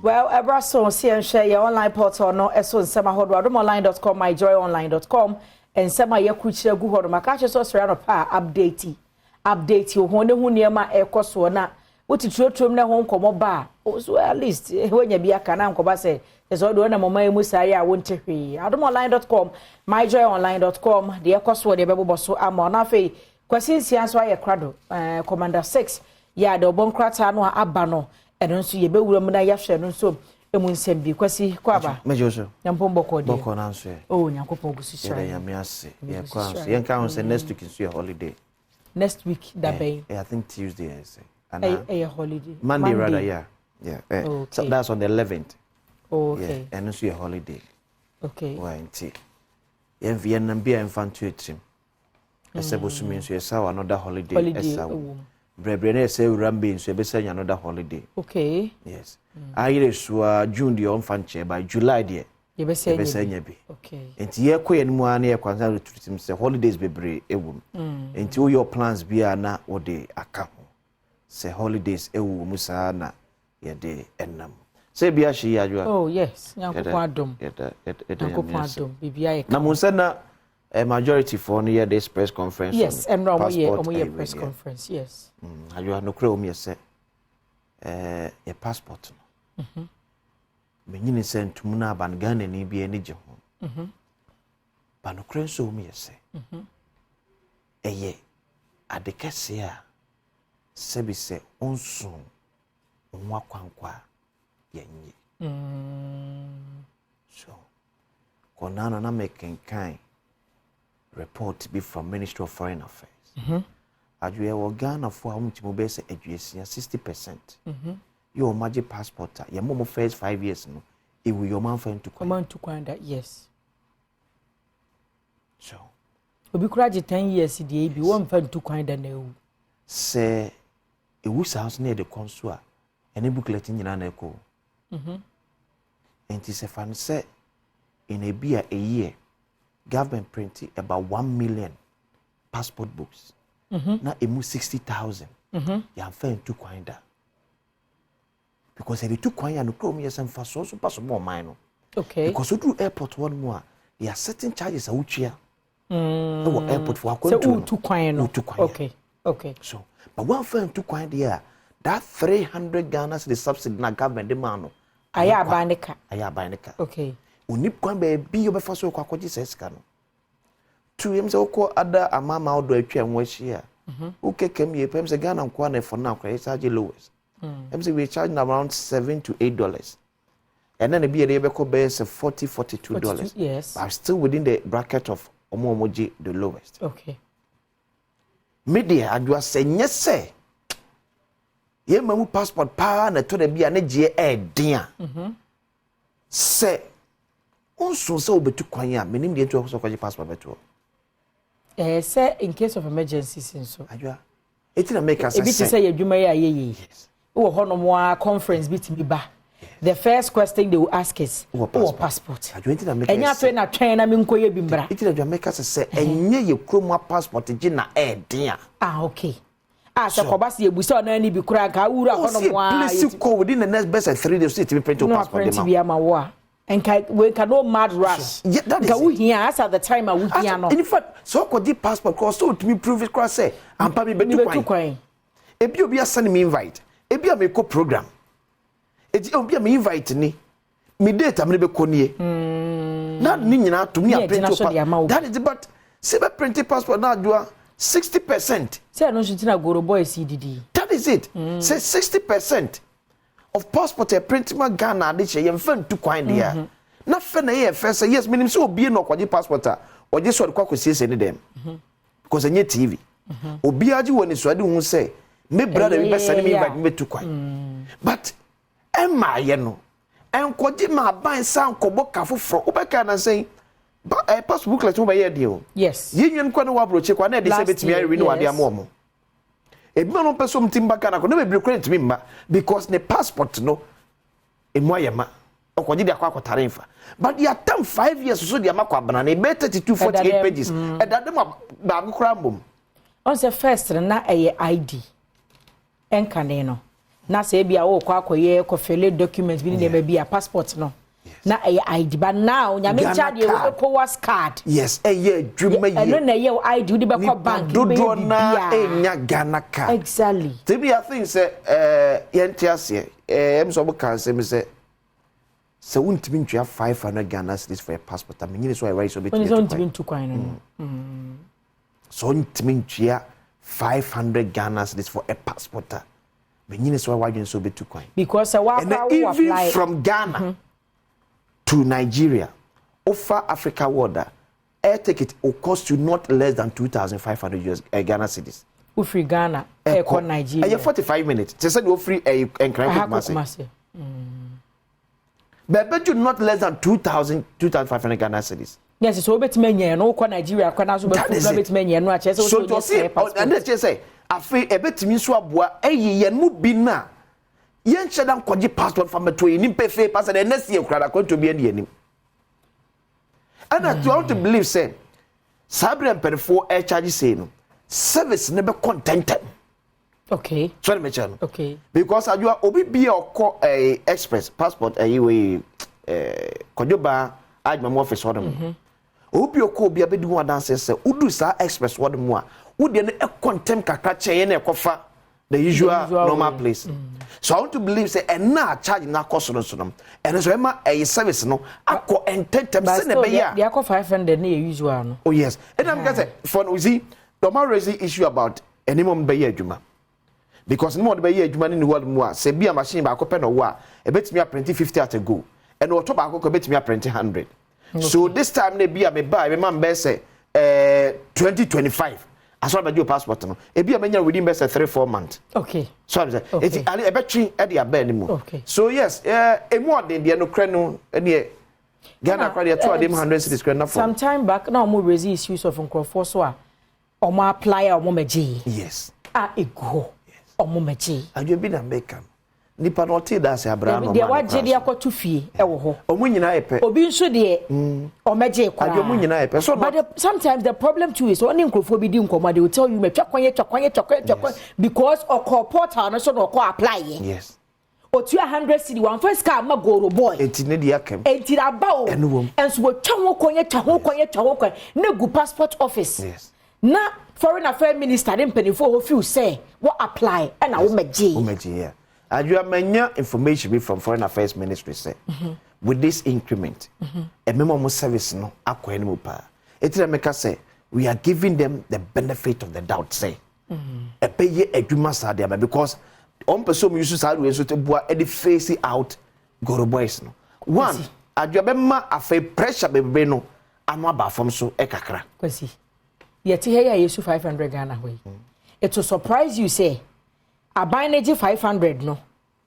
Well, Ebraso, see and share your online portal no eso nsema hodo adomonline.com myjoyonline.com and sema ye kuchire gu hodo makache so sere no pa update yo hone hu niema ekoso na wotitrom na ho nkomo ba so at least wanya bia kana nkoba se eso do na mama emu sai a wonte hwe adomonline.com myjoyonline.com de ekoso de bebo so ama na fe kwasinsia so aye krado commander 6 ya de obonkrata no aba no eno nso ye bewura mu na yahwe no nso emu nsem bi kwasi kwaba mejoso nyampom bokode boko na nso oh nyankopon gusu shira ya me ase ye kwa nso ye nka say next week is your holiday next week that bay I think Tuesday I say a holiday Monday rather yeah okay. So that's on the 11th okay and also your holiday okay why nti ye Vietnam bia infantu etim ese bosumi nso esa another holiday esa Brebre na say urambe nso ebesanya another holiday. Okay. Yes. Ayire so June the on fanche by July there. Ebesanya bi. Okay. Enti ye koye nmu ana ye kwanza retreat say holidays bebre ewum. Enti wo your plans bia na wo de aka ho. Say holidays ewu mu sa na ye de enam. Say bia hye ya adwa. Oh yes. Nyankopon adom. Nyankopon adom. Bibia ye. Na mun say na a majority for near this press conference. Yes, and omo press conference. Yes. You are no crow me say your passport. Me nyini say ntumuna ban Ghana ni bia ni je ho. Ba no crow so me say. Eye adekese a sebi se onsu onwa kwankwa yenye. So konana na making kind report be from Ministry of Foreign Affairs. Adwe wo Ghana for amutimo be say aduasia 60%. Your magic passport your mom first 5 years no e will your man find to kwan that yes. So obi kuraje 10 years dey bi won find to kwan da na ewu. Say e wus house near the consul any booklet nyina na eko. And se fan say in a beer a year government printing about 1 million passport books. Now emu 60,000. Ya fair to kwan da. Because if you took kwan ya no come yes and for so pass more mine. Okay. Because we do airport one more. There are certain charges a uchia. Airport for going to kwan no. Okay. Okay. So, but one fair to kwan there. That 300 Ghana's the subsidy na government demand. Aya abaneka. Okay. Unip kwan be bi obefa so kwa kwaji seska no. Tu yem se okọ ada amama odo atwa enwachi a. Ukekem ye pem se Ghana nkwa na for now kwa charge lowest. Em se we charge around $7 to $8. And then be able to be $42. Yes. But still within the bracket of omoji the lowest. Okay. Media adwa se nyese. Ye mamu passport pa na to de bia na je din a. Se onso se obetu kwan ya menim de ntu so kwaje passport beto. Say in case of emergencies so. Adwa. Etina make us say say adwuma ya ye. Yes. Wo hono mo conference bit me ba. The first question they will ask is passport. Adwa etina make us. Enya fe na twen na me nkoye bi mbra. Etina adwa make us say enye ye kroma passport gi na din a. Ah okay. So kobasi ebusa na ni bi kura ka wura hono mo please go within the next best 3 days to print your passport dem. No print bi ama wo. And we can no mad rush. Yeah, that is it. Here, as at the time I would hear no. In fact, so could the passport cost so to me prove it cross say I'm probably better kwai. Ebi obi send me invite. Ebi a me ko program. Eti obi a me invite ni. Me data me be konie. Na ni nyina to me a print passport. That is but say be print passport na do 60%. Say no should na goro boy CDD. That is it. Say 60%. Of passport a print ma Ghana de che yem fan tu kwan dia na fe na ye fe say yes minim say obi no kwaje passport a oje so de kwakosie se ne dem because enye TV obi aje woni so de hu say me brother be send me invite me tu kwan but emma ye no enkoje ma ban san kobo ka foforo obeka na say passport booklet mo ba ye de o yes ye nwen kwa na wa broche kwa na de say betimi ari renew ade amomo ebi no person timba kana ko no be credit me mma because the passport no emoyema okoji de akwa infa but ya tam 5 years so de amakwa banana e 3248 pages e da dem ba agukura mbom on say first na eye ID enkane no na say bia wo kwa akoye ko file document bi ne be bia passport no na ID but now nyame charge you ECOWAS card yes dwuma ye no na ye ID wo de be ko bank do na enya Ghana card exactly tebi I think say yente ase em so can say me say so untimi ntwa 500 Ghana cedis for a passport am nyine so I write so be to untimi ntu kwan no so untimi ntwa 500 Ghana cedis for a passport but nyine so I write so be too kwan because wa apply from Ghana to Nigeria, offer Africa water, air ticket will cost you not less than 2,500 US Ghana cedis. Free Ghana, air Nigeria. And 45 minutes. They said you free a Kumasi. But bet you not less than 2,500 Ghana cedis. Yes, so bet many no Nigeria, bet many no. So to see, and let's just say, I feel a bit means swabwa, yen would be now. Yen shadam kwaji passport from between him pay fair pass and next year crowd going to be any him. And I want to believe say Sabre and Perifo air charges say no service never contented. Okay. Sorry, my channel. Okay. Because you are OBB or call a express passport a way Kojoba I my office order. Obi o ko bia be do one dance say udu sa express order mo a wo de no content kakra che ye na ekofa the usual normal place. So I want to believe say and now charge na cost no so no. And so ma a service no akọ ententem se na be ya. They akọ 500 na usual no. Oh yes. And I'm going to say for we see the more raising issue about any mom be adwuma. Because no more be adwuma ni world mo a se bia machine ba akọ pe no wo a e betimi a print 50 at a go. And o to ba akọ betimi a print 100. Okay. So this time na bia me buy me man be say 2025. As well as your passport no e bia menya within best 3-4 months. Okay. So I'm say it e betri e dey aba anymore. Okay. So yes, e more than the no kra no e Ghana credit 200 cedis credit na for. Some time back now mo raise issues of nkrofo so a omo apply omo meji. Yes. Ego. Omo meji. Adwe bi na make am. Nipa no te da se abra no. De wa je de akoto fie e wo ho. Omo nyina epe. Obi nso de omeje kwa. Adwe mo nyina epe. So but sometimes the problem too is only nkrofo bi di nkomo they will tell you me twakwan because okọ portal no so no okọ apply. Yes. O 200 cedi one first car ma goro boy. Enti ne akem. Enti abawo. Enso wo twa ho na gu passport office. Yes. Na foreign affairs minister dem penifo ho feel say what apply and wo meje. Wo meje yeah. Adwa manya information from foreign affairs ministry say with this increment a memo service no akwa ni mo pa. Etira meka say we are giving them the benefit of the doubt say. E peye adwuma sa dia because on person use side we so to boa e face out goro boys no one adwabema afa pressure bebe no anu aba from so e kakra kwasi yeti here ya yesu 500 Ghana hoy it will surprise you say abanage 500 no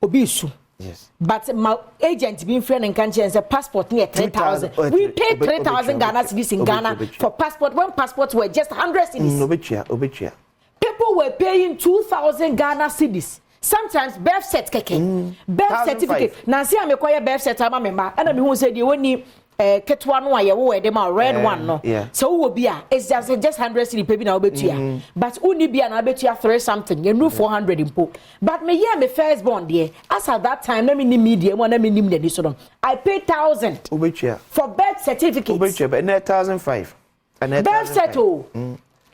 obi su yes but my agent been friend and can say passport near 3,000 we paid 3,000 Ghana cedis in Ghana for passport when passports were just 100 cedis obetia people were paying 2,000 Ghana cedis. Sometimes birth set keke birth certificate na see am ekoye birth set ama me ma na me hu say de woni ketwa no aye wo de ma red one no so wo bia it's just 100 cedi pe bi na obetua but uni bia na obetua 3 something you know 400 impo but me here me first born there as at that time na me ni media mo na me nim de so I paid 1,000 obetua for birth certificate obetua but 1,500 and birth set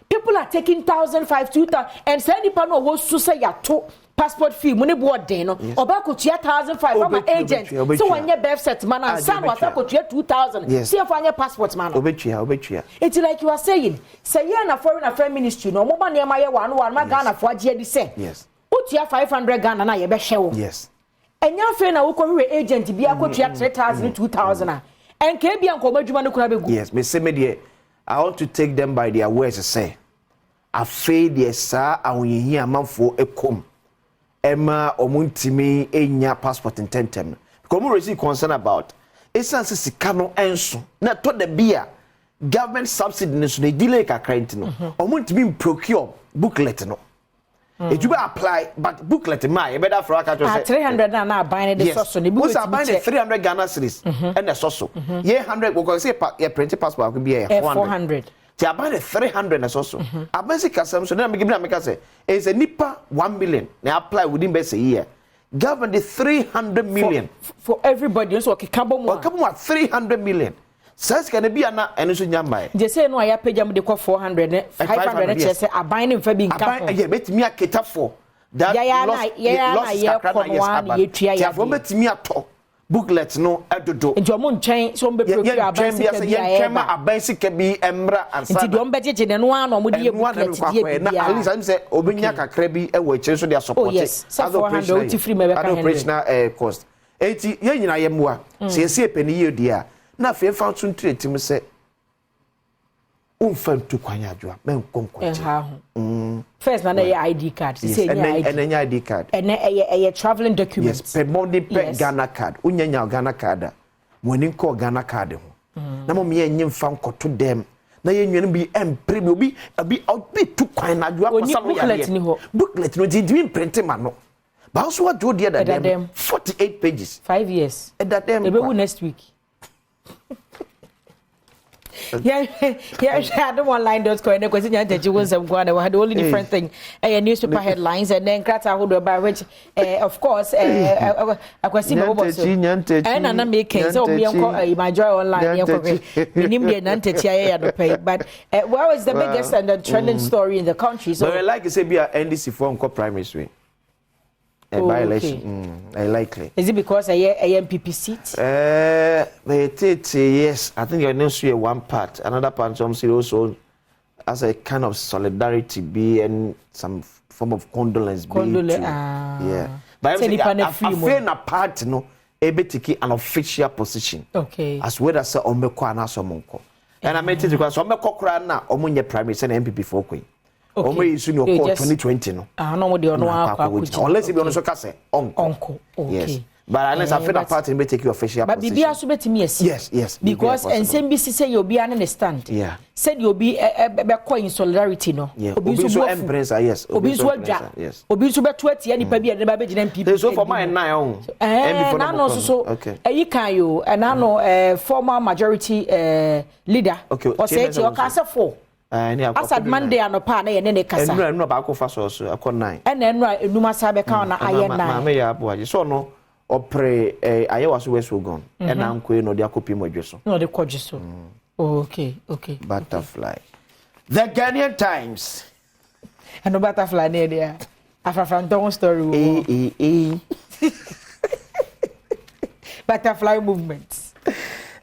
people are taking 1,500 2,000 and say nipa no wo su say ya to passport fee money board den no oba ko 1,500 from an agent so when your birth cert man and some was ko 2,000 see if on your passport man obetua it's like you are saying say you na foreign affairs ministry no mo ba ne ma ye one ma Ghana fo age edi say yes utia 500 Ghana na ye be hwe yes enya fe na wo ko hwe agent bia ko 3,000 2,000 and ke bia nko madwuma no kura be gu yes me say me there I want to take them by their words say afei de sa awonyi amanfo ekom Emma omuntimi enya passport intentem because we receive concern about essence sikano enso na to the beer government subsidy no so delay kakra ntino omuntimi procure booklet no it will apply but booklet ma e better for aka to say 300 na buy the soso ne booklet we buy 300 Ghana cedis and the soso ye 100 we go say ye print passport could be 400 ti abane 300 na so abansi kasam so na me give na make say is a nipa 1 million na apply within best a year government the 300 million for everybody so okay kabo mo 300 million says can be ana eno so nyamba je say no ya pagam de ko 400 500 che say aban ne mfa bi nka ko ye betimi aketa for that lost betimi ato booklet no adodo nti omo ntwen so mbe procure aban sika bi ya aban sika bi emra ansa nti do mbe jeje ne no ano mo de booklet die bi na at least I'm say obenya kakra bi e wo kire so dia support as operational cost enti ye nyina ye moa se se peni ye dia na fe fa tun tretim se umfantu kwanya adwa men konkwaje first na your ID card say enya ID card eye traveling document yes pe money pe Ghana card unyanya Ghana card woni ko Ghana card ho na mo me enyi mfa nkoto dem na ye nwene bi empre bi obi tu kwan na adwa pasa no ya booklet no di print ma no ba so what do the other dem 48 pages 5 years that dem ebe next week yeah Adom online.com and question yantechi wonsam go and we had the only different thing newspaper headlines and then krata hold by which of course akwasi me bobo so and na make so me enko my joy online minim de nantechi aye do pay but where is the biggest and the trending story in the country so but like say be a NDC for enko primary by election likely is it because a MPP seat yes I think your name is one part another part some see also as a kind of solidarity be and some form of condolence be yeah but I feel na part no ebetiki an official position okay as well as omeko anaso monko and I made it because omeko kra na omunye primary say MPP for kwen omo isu no call 2020 no no mo de ono akwa unless you be ono so ka say onko okay yes but unless I feel that part may take your official but position but bibia so betimi yes because ensem bi say you be an stand yeah said you be be coin solidarity no obi so embrace yes obi so adwa obi so beto atia nipa bi e be gina MPP so for my nine on na no so eyi kan yo na no former majority leader o say ti o ka say for Asad Monday anopa na ye ne kasa enura ba ko fa so akọ 9 enura enuma sa be kan na aye 9 ma me ya aboaje so no opre aye waso weso gon na nko no de akopi mo adweso no de kodje so okay butterfly the Ghanaian Times and butterfly ne dia afafranton story butterfly movements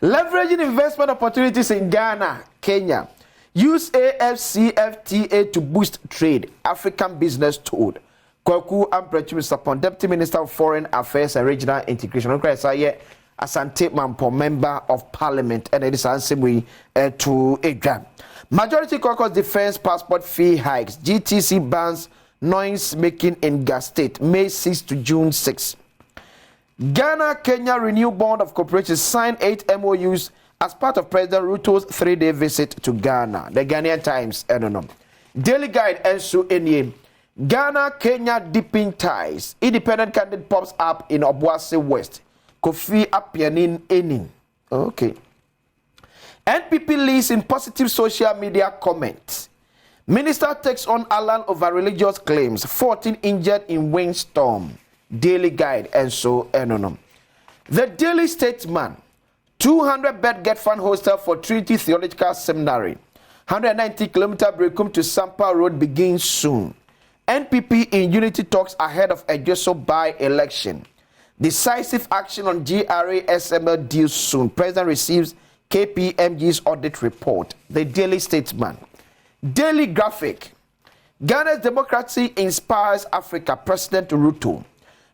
leveraging investment opportunities in Ghana, Kenya. Use AFCFTA to boost trade, African business told. Kwaku Amprechi upon Deputy Minister of Foreign Affairs and Regional Integration. Asante Mampo, Member of Parliament, and it is answering to Adom. Majority caucus defense passport fee hikes. GTC bans noise making in gas state, May 6 to June 6. Ghana, Kenya Renew Bond of Cooperation signed 8 MOUs as part of President Ruto's 3-day visit to Ghana. The Ghanaian Times, Daily Guide, Ensu Enye. Ghana, Kenya deepening ties. Independent candidate pops up in Obuasi West. Kofi Apianin Enin. Okay. NPP leads in positive social media comments. Minister takes on Alan over religious claims. 14 injured in windstorm. Daily Guide, Ensu Enonom. The Daily Statesman. 200-bed get fund hostel for Trinity Theological Seminary. 190-kilometer Brekum to Sampa Road begins soon. NPP in unity talks ahead of Ejoso by-election. Decisive action on GRA SML deal soon. President receives KPMG's audit report. The Daily Statesman. Daily Graphic. Ghana's democracy inspires Africa. President Ruto.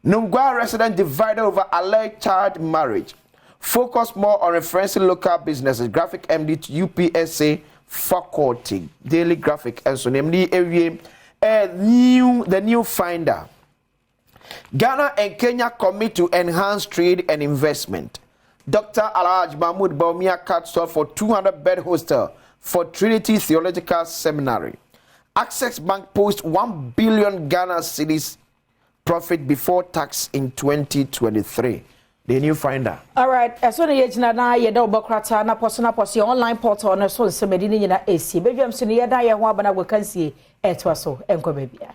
Nungwa resident divided over alleged child marriage. Focus more on referencing local businesses. Graphic MD to UPSA faculty. Daily Graphic and so namely the new finder. Ghana and Kenya commit to enhance trade and investment. Dr. Alhaj Mahmoud Baumia cut short for 200-bed hostel for Trinity Theological Seminary. Access Bank posts 1 billion Ghana cedis profit before tax in 2023. The new finder. All right. As soon as na ye da obokrata na poso online portal na so nsɛmadi ni nyina esi. Badwam so ne ye da ye ho abana gwakansie etwa so enko bebia.